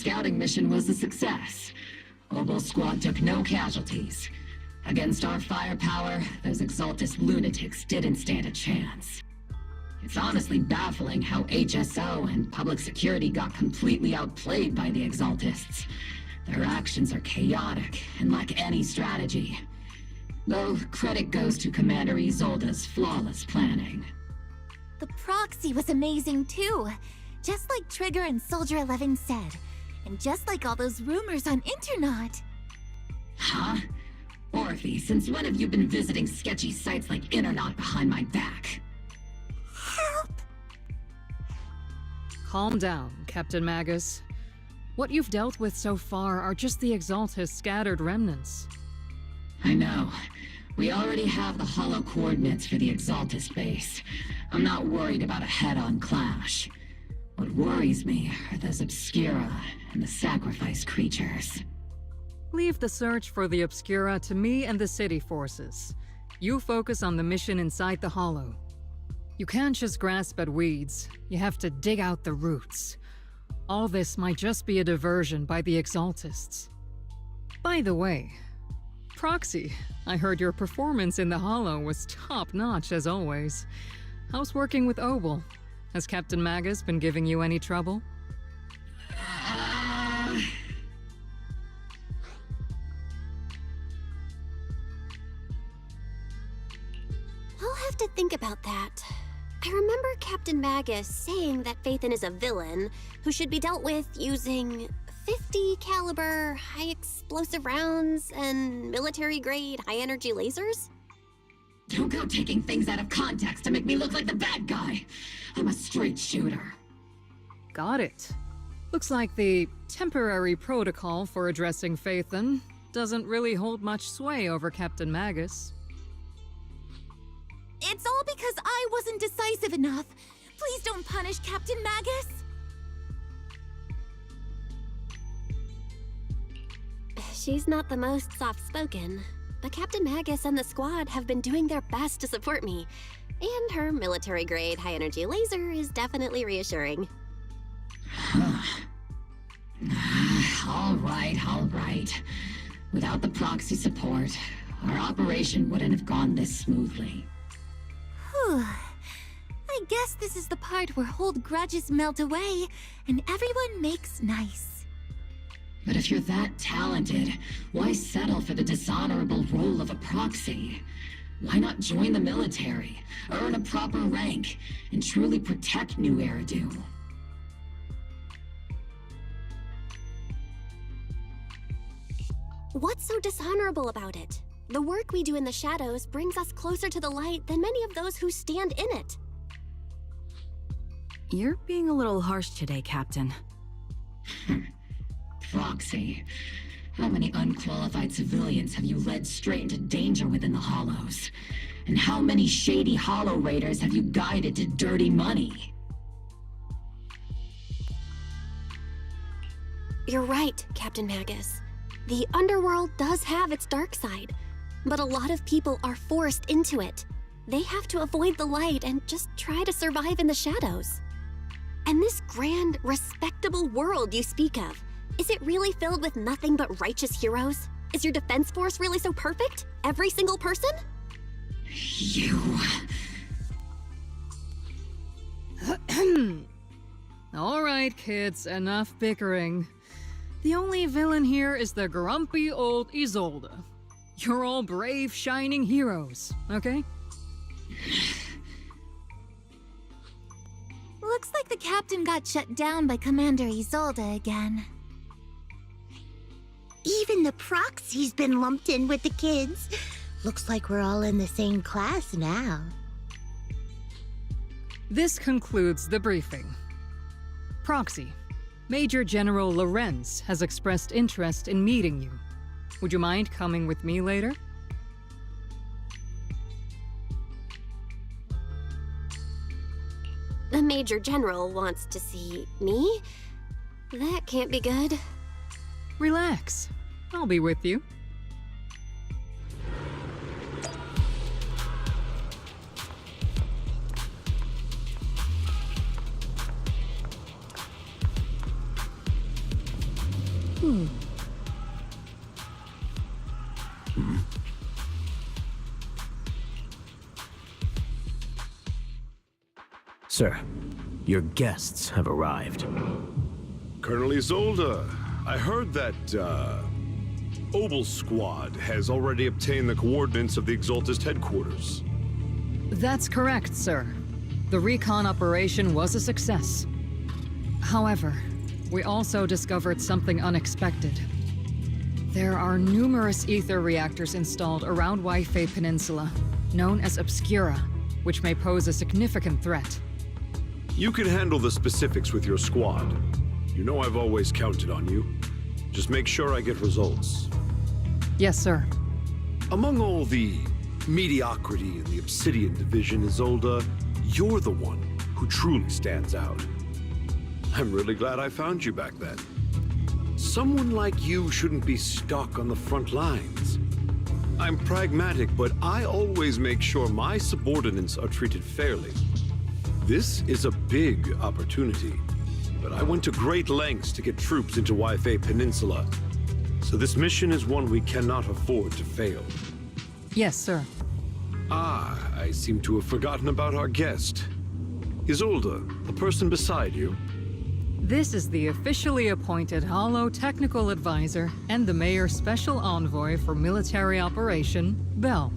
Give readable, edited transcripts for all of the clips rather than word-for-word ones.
scouting mission was a success. Obel's squad took no casualties. Against our firepower, those Exaltus lunatics didn't stand a chance. It's honestly baffling how HSO and public security got completely outplayed by the Exaltists. Their actions are chaotic and lack any strategy. Though credit goes to Commander Isolde's flawless planning. The proxy was amazing too. Just like Trigger and Soldier 11 said. And just like all those rumors on Internet. Huh? Orphe, since when have you been visiting sketchy sites like Internet behind my back? Help! Calm down, Captain Magus. What you've dealt with so far are just the Exaltus scattered remnants. I know. We already have the hollow coordinates for the Exaltus base. I'm not worried about a head-on clash. What worries me are those Obscura and the sacrifice creatures. Leave the search for the Obscura to me and the city forces. You focus on the mission inside the Hollow. You can't just grasp at weeds. You have to dig out the roots. All this might just be a diversion by the Exaltists. By the way, Proxy, I heard your performance in the Hollow was top-notch as always. How's working with Obel? Has Captain Magus been giving you any trouble? I'll have to think about that. I remember Captain Magus saying that Phaethon is a villain who should be dealt with using 50 caliber high explosive rounds and military-grade high-energy lasers? Don't go taking things out of context to make me look like the bad guy. I'm a straight shooter. Got it. Looks like the temporary protocol for addressing Phaethon doesn't really hold much sway over Captain Magus. It's all because I wasn't decisive enough. Please don't punish Captain Magus. She's not the most soft-spoken, but Captain Magus and the squad have been doing their best to support me. And her military-grade high-energy laser is definitely reassuring. All right. Without the proxy support, our operation wouldn't have gone this smoothly. Whew. I guess this is the part where old grudges melt away and everyone makes nice. But if you're that talented, why settle for the dishonorable role of a proxy? Why not join the military, earn a proper rank, and truly protect New Eridu? What's so dishonorable about it? The work we do in the shadows brings us closer to the light than many of those who stand in it. You're being a little harsh today, Captain. Proxy, how many unqualified civilians have you led straight into danger within the Hollows? And how many shady Hollow Raiders have you guided to dirty money? You're right, Captain Magus. The underworld does have its dark side, but a lot of people are forced into it. They have to avoid the light and just try to survive in the shadows. And this grand, respectable world you speak of, is it really filled with nothing but righteous heroes? Is your defense force really so perfect? Every single person? You... All right, kids, enough bickering. The only villain here is the grumpy old Isolde. You're all brave, shining heroes, okay? Looks like the captain got shut down by Commander Isolde again. Even the proxy's been lumped in with the kids. Looks like we're all in the same class now. This concludes the briefing. Proxy, Major General Lorenz has expressed interest in meeting you. Would you mind coming with me later? The Major General wants to see me? That can't be good. Relax. I'll be with you. Sir, your guests have arrived. Colonel Isolde, I heard that, Obel Squad has already obtained the coordinates of the Exaltist headquarters. That's correct, sir. The recon operation was a success. However, we also discovered something unexpected. There are numerous ether reactors installed around Waifei Peninsula, known as Obscura, which may pose a significant threat. You can handle the specifics with your squad. You know I've always counted on you. Just make sure I get results. Yes, sir. Among all the mediocrity in the Obsidian Division, Isolde, you're the one who truly stands out. I'm really glad I found you back then. Someone like you shouldn't be stuck on the front lines. I'm pragmatic, but I always make sure my subordinates are treated fairly. This is a big opportunity, but I went to great lengths to get troops into Waifei Peninsula. So this mission is one we cannot afford to fail. Yes, sir. Ah, I seem to have forgotten about our guest. Isolde, the person beside you. This is the officially appointed Hollow Technical Advisor and the Mayor's Special Envoy for Military Operation, Bell.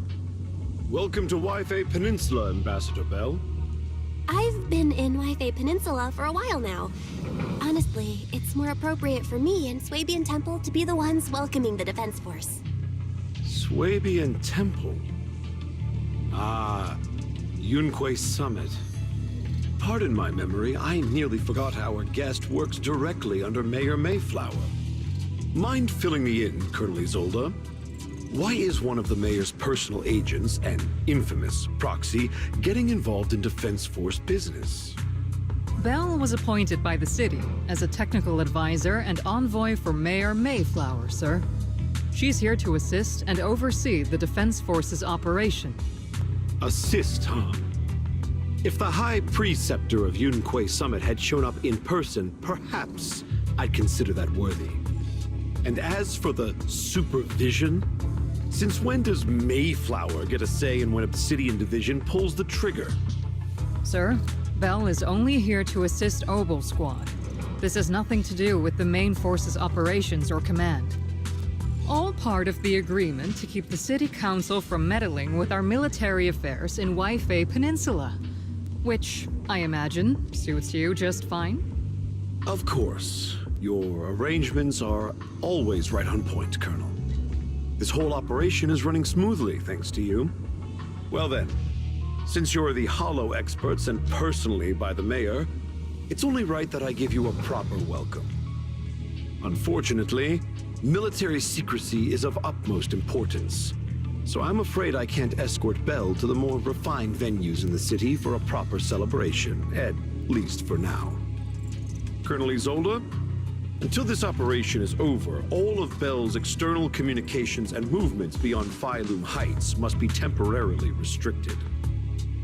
Welcome to Waifei Peninsula, Ambassador Bell. I've been in Waifei Peninsula for a while now. Honestly, it's more appropriate for me and Swabian Temple to be the ones welcoming the Defense Force. Swabian Temple. Ah, Yunque Summit. Pardon my memory, I nearly forgot our guest works directly under Mayor Mayflower. Mind filling me in, Colonel Isolde? Why is one of the mayor's personal agents, an infamous proxy, getting involved in Defense Force business? Bell was appointed by the city as a technical advisor and envoy for Mayor Mayflower, sir. She's here to assist and oversee the Defense Force's operation. Assist, huh? If the High Preceptor of Yunque Summit had shown up in person, perhaps I'd consider that worthy. And as for the supervision, since when does Mayflower get a say in when Obsidian Division pulls the trigger? Sir, Bell is only here to assist Obel Squad. This has nothing to do with the main force's operations or command. All part of the agreement to keep the City Council from meddling with our military affairs in Waifei Peninsula. Which, I imagine, suits you just fine? Of course. Your arrangements are always right on point, Colonel. This whole operation is running smoothly, thanks to you. Well then, since you're the Hollow experts and personally by the Mayor, it's only right that I give you a proper welcome. Unfortunately, military secrecy is of utmost importance. So I'm afraid I can't escort Bell to the more refined venues in the city for a proper celebration, at least for now. Colonel Isolde, until this operation is over, all of Bell's external communications and movements beyond Phylum Heights must be temporarily restricted.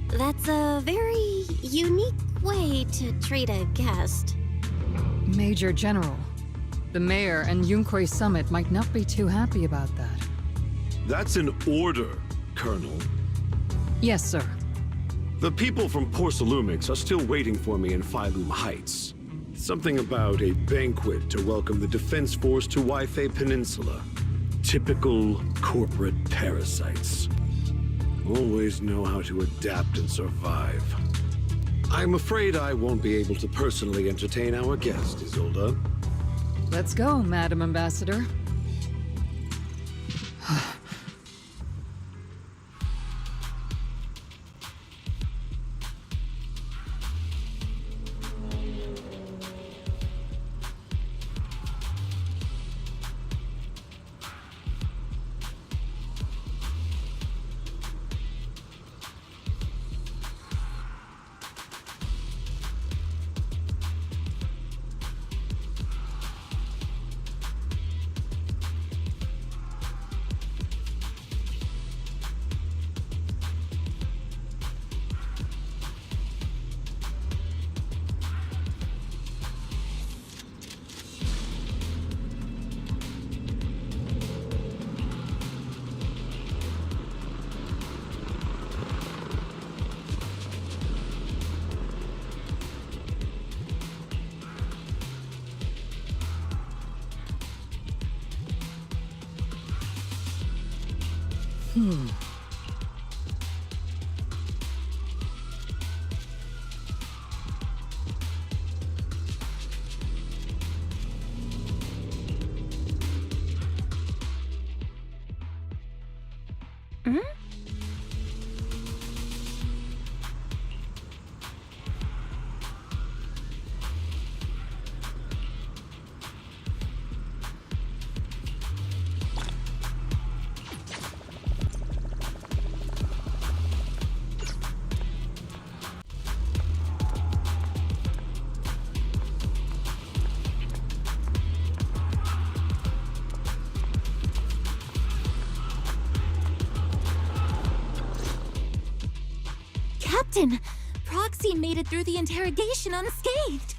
That's a very unique way to treat a guest. Major General, the Mayor and Yunque Summit might not be too happy about that. That's an order, Colonel. Yes, sir. The people from Porcelumix are still waiting for me in Phylum Heights. Something about a banquet to welcome the Defense Force to Waifei Peninsula. Typical corporate parasites. Always know how to adapt and survive. I'm afraid I won't be able to personally entertain our guest, Isolde. Let's go, Madam Ambassador. Captain, Proxy made it through the interrogation unscathed.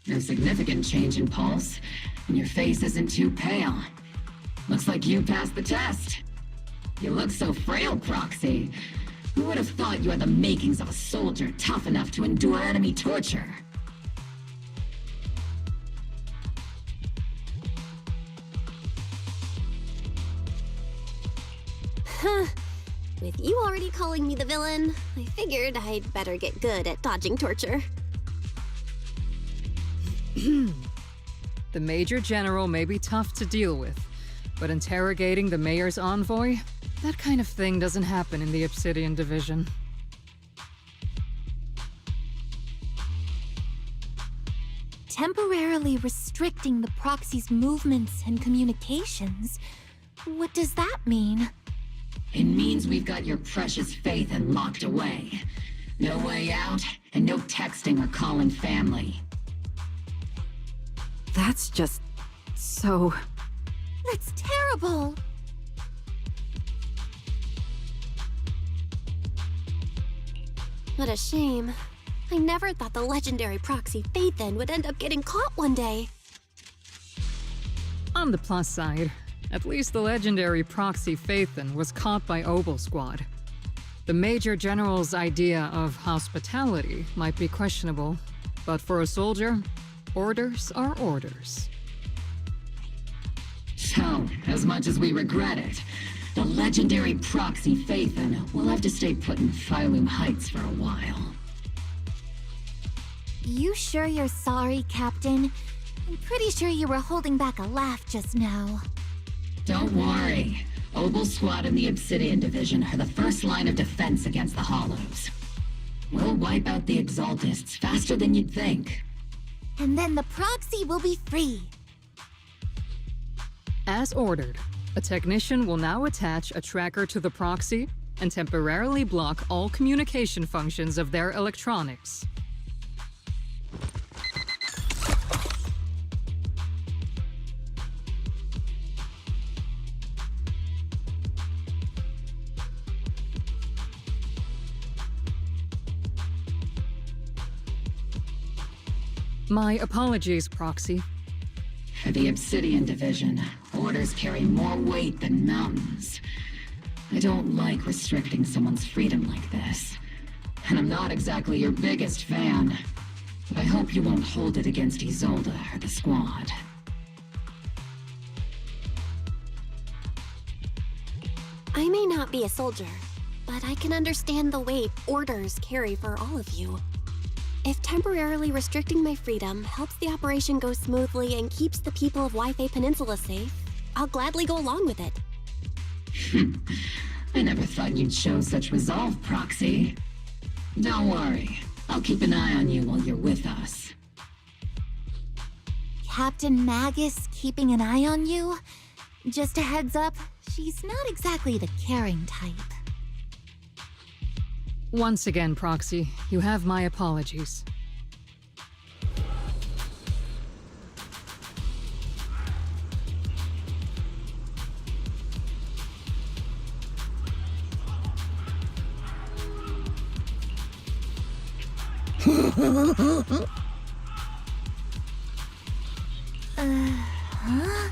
No significant change in pulse, and your face isn't too pale. Looks like you passed the test. You look so frail, Proxy. Who would have thought you had the makings of a soldier tough enough to endure enemy torture? With you already calling me the villain, I figured I'd better get good at dodging torture. The Major General may be tough to deal with, but interrogating the Mayor's envoy? That kind of thing doesn't happen in the Obsidian Division. Temporarily restricting the Proxy's movements and communications? What does that mean? It means we've got your precious Phaethon locked away. No way out, and no texting or calling family. That's just so... That's terrible! What a shame. I never thought the legendary proxy Phaethon would end up getting caught one day. On the plus side, at least the legendary proxy Phaethon was caught by Obel Squad. The Major General's idea of hospitality might be questionable, but for a soldier, orders are orders. So, as much as we regret it, the legendary proxy Phaethon will have to stay put in Phylum Heights for a while. You sure you're sorry, Captain? I'm pretty sure you were holding back a laugh just now. Don't worry. Obel Squad and the Obsidian Division are the first line of defense against the Hollows. We'll wipe out the Exaltists faster than you'd think. And then the Proxy will be free. As ordered, a technician will now attach a tracker to the proxy and temporarily block all communication functions of their electronics. My apologies, Proxy. For the Obsidian Division, orders carry more weight than mountains. I don't like restricting someone's freedom like this. And I'm not exactly your biggest fan. But I hope you won't hold it against Isolde or the Squad. I may not be a soldier, but I can understand the weight orders carry for all of you. If temporarily restricting my freedom helps the operation go smoothly and keeps the people of Wi-Fi Peninsula safe, I'll gladly go along with it. I never thought you'd show such resolve, Proxy. Don't worry. I'll keep an eye on you while you're with us. Captain Magus keeping an eye on you? Just a heads up, she's not exactly the caring type. Once again, Proxy, you have my apologies. Huh?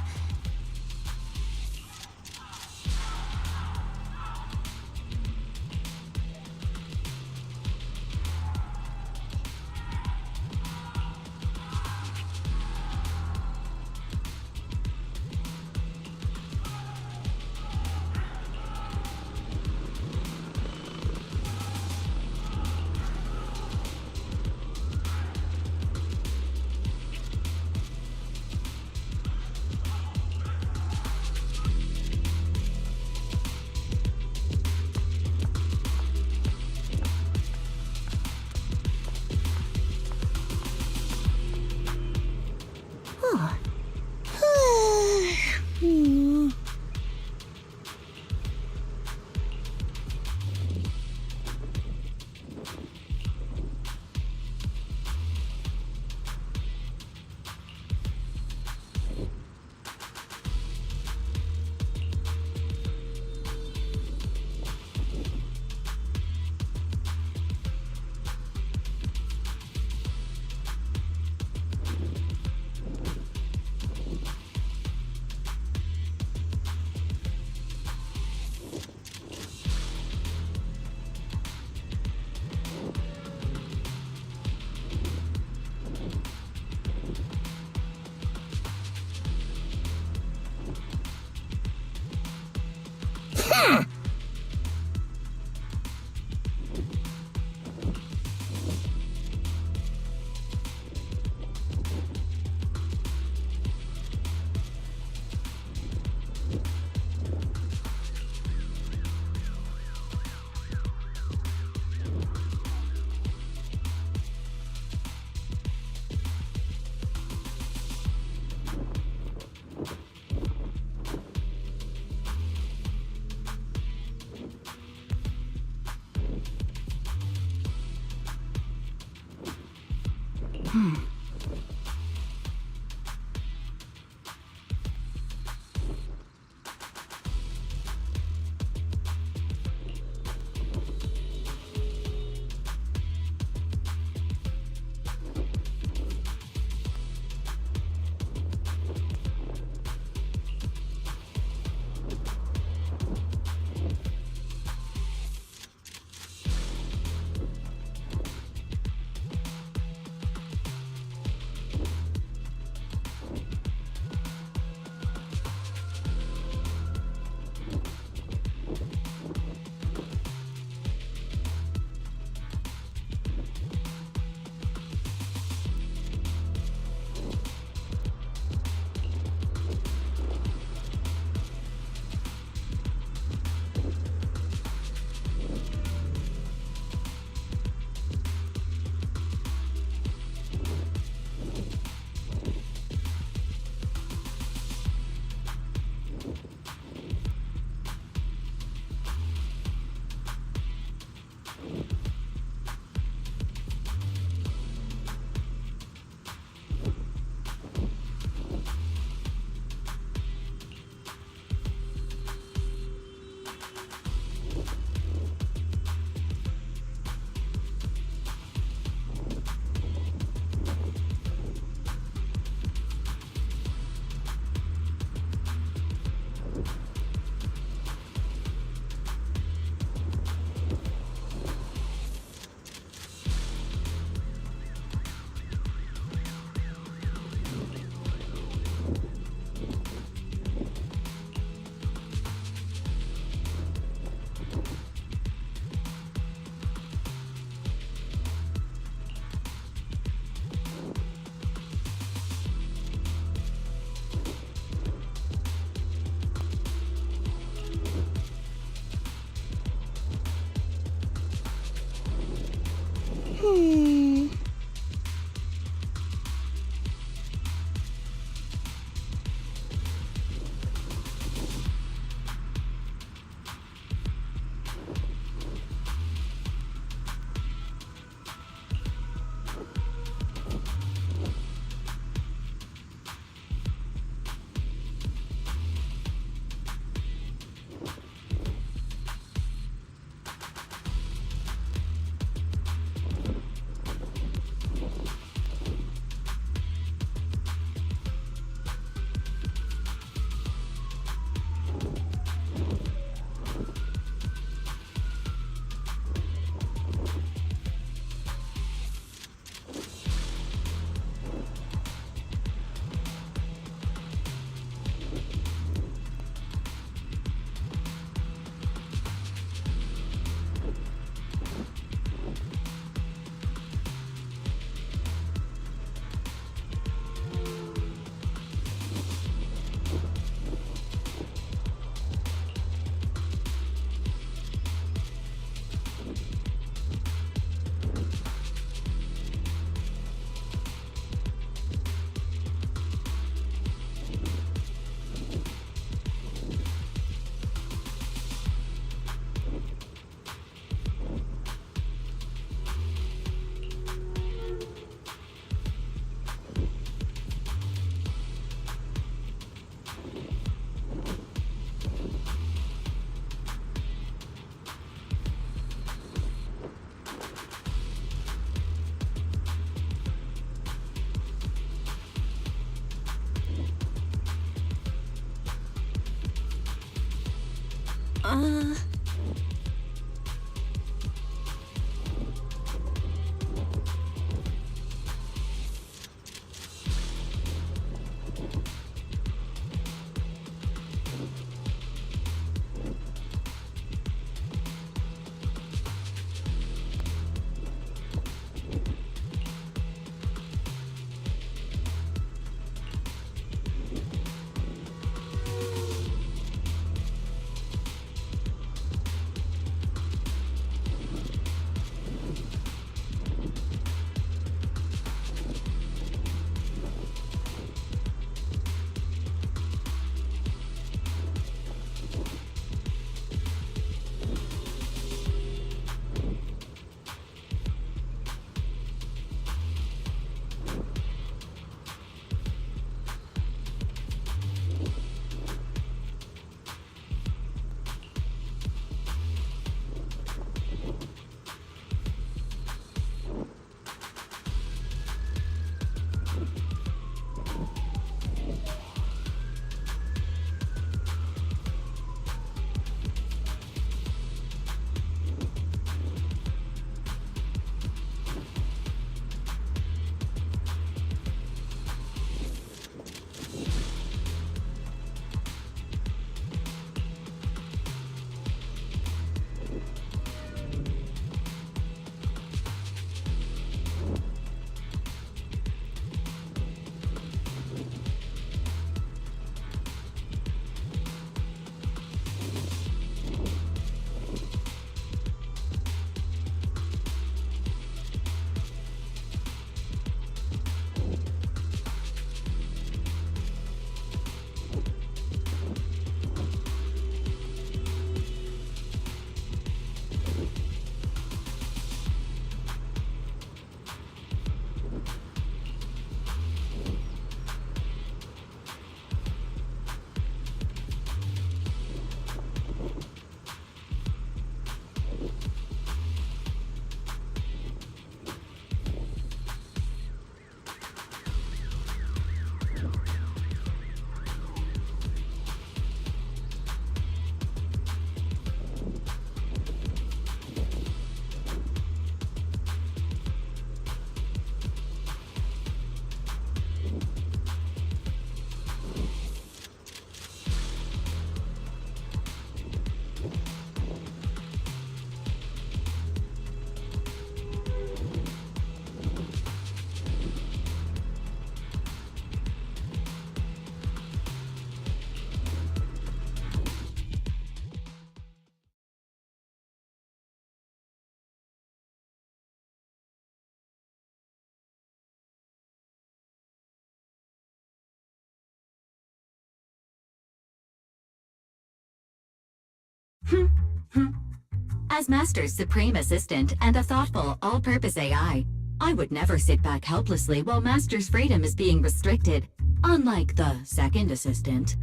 As Master's supreme assistant and a thoughtful, all-purpose AI, I would never sit back helplessly while Master's freedom is being restricted, unlike the second assistant.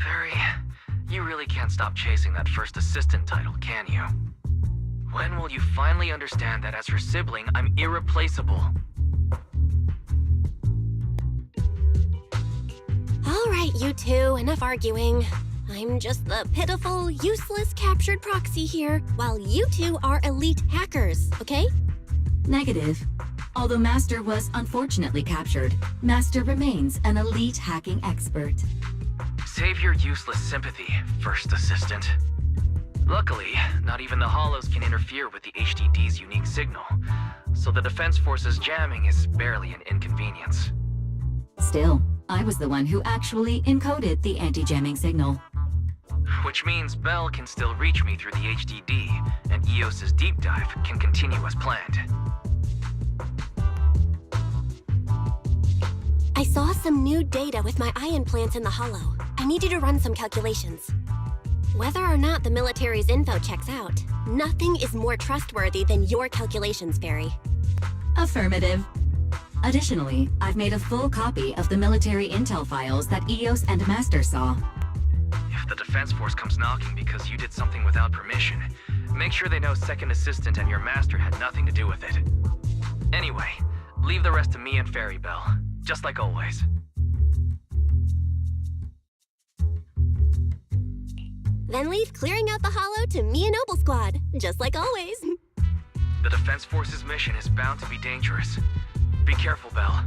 Fairy, you really can't stop chasing that first assistant title, can you? When will you finally understand that as her sibling, I'm irreplaceable? All right, you two, enough arguing. I'm just the pitiful, useless captured proxy here, while you two are elite hackers, okay? Negative. Although Master was unfortunately captured, Master remains an elite hacking expert. Save your useless sympathy, first assistant. Luckily, not even the Hollows can interfere with the HDD's unique signal, so the Defense Force's jamming is barely an inconvenience. Still, I was the one who actually encoded the anti-jamming signal. Which means Bell can still reach me through the HDD, and EOS's deep dive can continue as planned. I saw some new data with my eye implants in the Hollow. I need you to run some calculations. Whether or not the military's info checks out, nothing is more trustworthy than your calculations, Fairy. Affirmative. Additionally, I've made a full copy of the military intel files that EOS and Master saw. If the Defense Force comes knocking because you did something without permission, make sure they know Second Assistant and your Master had nothing to do with it. Anyway, leave the rest to me and Fairy Bell, just like always. Then leave clearing out the Hollow to me and Noble Squad, just like always. The Defense Force's mission is bound to be dangerous. Be careful, Bell.